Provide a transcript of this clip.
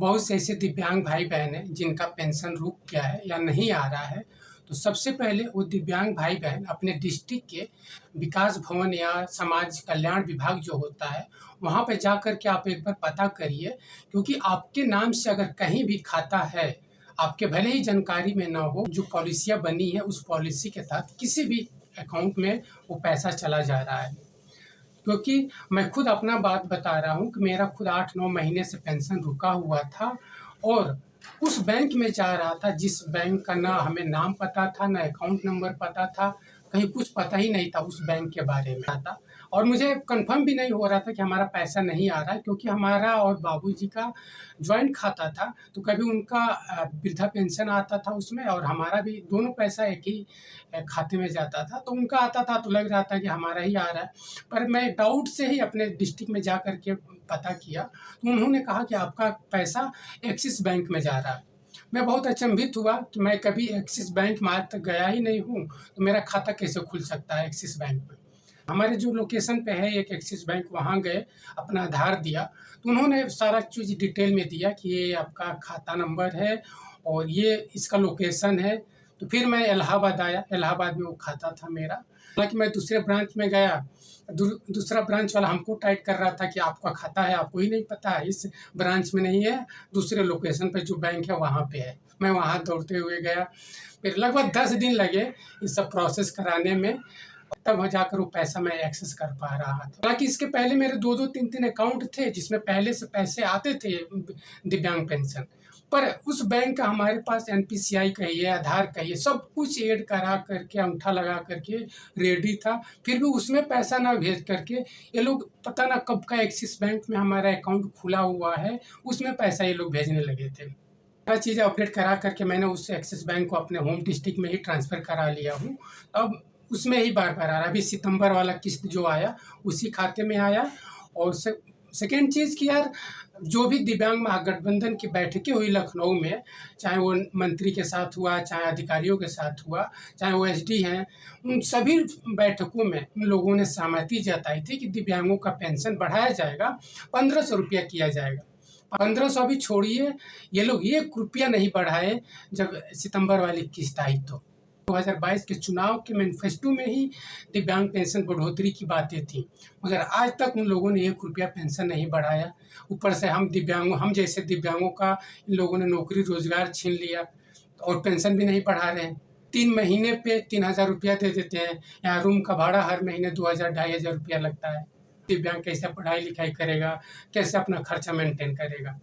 बहुत से ऐसे दिव्यांग भाई बहन हैं जिनका पेंशन रुक गया है या नहीं आ रहा है। तो सबसे पहले वो दिव्यांग भाई बहन अपने डिस्ट्रिक्ट के विकास भवन या समाज कल्याण विभाग जो होता है, वहाँ पे जा कर के आप एक बार पता करिए, क्योंकि आपके नाम से अगर कहीं भी खाता है, आपके भले ही जानकारी में ना हो, जो पॉलिसियाँ बनी है उस पॉलिसी के तहत किसी भी अकाउंट में वो पैसा चला जा रहा है। क्योंकि मैं खुद अपना बात बता रहा हूँ कि मेरा खुद 8-9 महीने से पेंशन रुका हुआ था और उस बैंक में जा रहा था जिस बैंक का ना हमें नाम पता था, ना अकाउंट नंबर पता था, कहीं कुछ पता ही नहीं था उस बैंक के बारे में था। और मुझे कन्फर्म भी नहीं हो रहा था कि हमारा पैसा नहीं आ रहा है, क्योंकि हमारा और बाबूजी का जॉइंट खाता था, तो कभी उनका वृद्धा पेंशन आता था उसमें और हमारा भी, दोनों पैसा एक ही खाते में जाता था। तो उनका आता था तो लग रहा था कि हमारा ही आ रहा है, पर मैं डाउट से ही अपने डिस्ट्रिक्ट में जा कर के पता किया, तो उन्होंने कहा कि आपका पैसा एक्सिस बैंक में जा रहा है। मैं बहुत अचंभित हुआ कि मैं कभी एक्सिस बैंक में आज तक गया ही नहीं हूँ, तो मेरा खाता कैसे खुल सकता है एक्सिस बैंक में। हमारे जो लोकेशन पे है एक एक्सिस बैंक, वहाँ गए, अपना आधार दिया, तो उन्होंने सारा चीज़ डिटेल में दिया कि ये आपका खाता नंबर है और ये इसका लोकेशन है। तो फिर मैं इलाहाबाद आया, इलाहाबाद में वो खाता था मेरा। हालाँकि मैं दूसरे ब्रांच में गया, दूसरा ब्रांच वाला हमको टाइट कर रहा था कि आपका खाता है, आपको ही नहीं पता है, इस ब्रांच में नहीं है, दूसरे लोकेशन पे जो बैंक है वहाँ पे है। मैं वहाँ दौड़ते हुए गया, फिर लगभग 10 दिन लगे ये सब प्रोसेस कराने में, तब जाकर वो पैसा मैं एक्सेस कर पा रहा था। हालाँकि इसके पहले मेरे 2-2 3-3 अकाउंट थे जिसमें पहले से पैसे आते थे दिव्यांग पेंशन, पर उस बैंक का हमारे पास एनपीसीआई कहिए, आधार कहिए, सब कुछ ऐड करा करके, अंगूठा लगा करके रेडी था, फिर भी उसमें पैसा ना भेज करके ये लोग पता ना कब का एक्सिस बैंक में हमारा अकाउंट खुला हुआ है, उसमें पैसा ये लोग भेजने लगे थे। सारा चीज़ें अपडेट करा करके मैंने उस एक्सिस बैंक को अपने होम डिस्ट्रिक्ट में ही ट्रांसफ़र करा लिया हूँ। अब उसमें ही बार-बार आ रहा है। अभी सितंबर वाला किस्त जो आया उसी खाते में आया। और सेकेंड चीज़ कि यार, जो भी दिव्यांग महागठबंधन की बैठकें हुई लखनऊ में, चाहे वो मंत्री के साथ हुआ, चाहे अधिकारियों के साथ हुआ, चाहे वो एसडी हैं, उन सभी बैठकों में उन लोगों ने सहमति जताई थी कि दिव्यांगों का पेंशन बढ़ाया जाएगा, 1500 रुपया किया जाएगा। 1500 भी छोड़िए, ये लोग ₹1 नहीं बढ़ाए जब सितंबर वाली किस्त आई तो। 2022 के चुनाव के मैनिफेस्टो में ही दिव्यांग पेंशन बढ़ोतरी की बातें थी, मगर आज तक उन लोगों ने ₹1 पेंशन नहीं बढ़ाया। ऊपर से हम जैसे दिव्यांगों का इन लोगों ने नौकरी रोजगार छीन लिया और पेंशन भी नहीं बढ़ा रहे हैं। 3 महीने पे 3000 रुपया दे देते हैं। यहाँ रूम का भाड़ा हर महीने 2000-2500 रुपया लगता है। दिव्यांग कैसे पढ़ाई लिखाई करेगा, कैसे अपना खर्चा मेंटेन करेगा।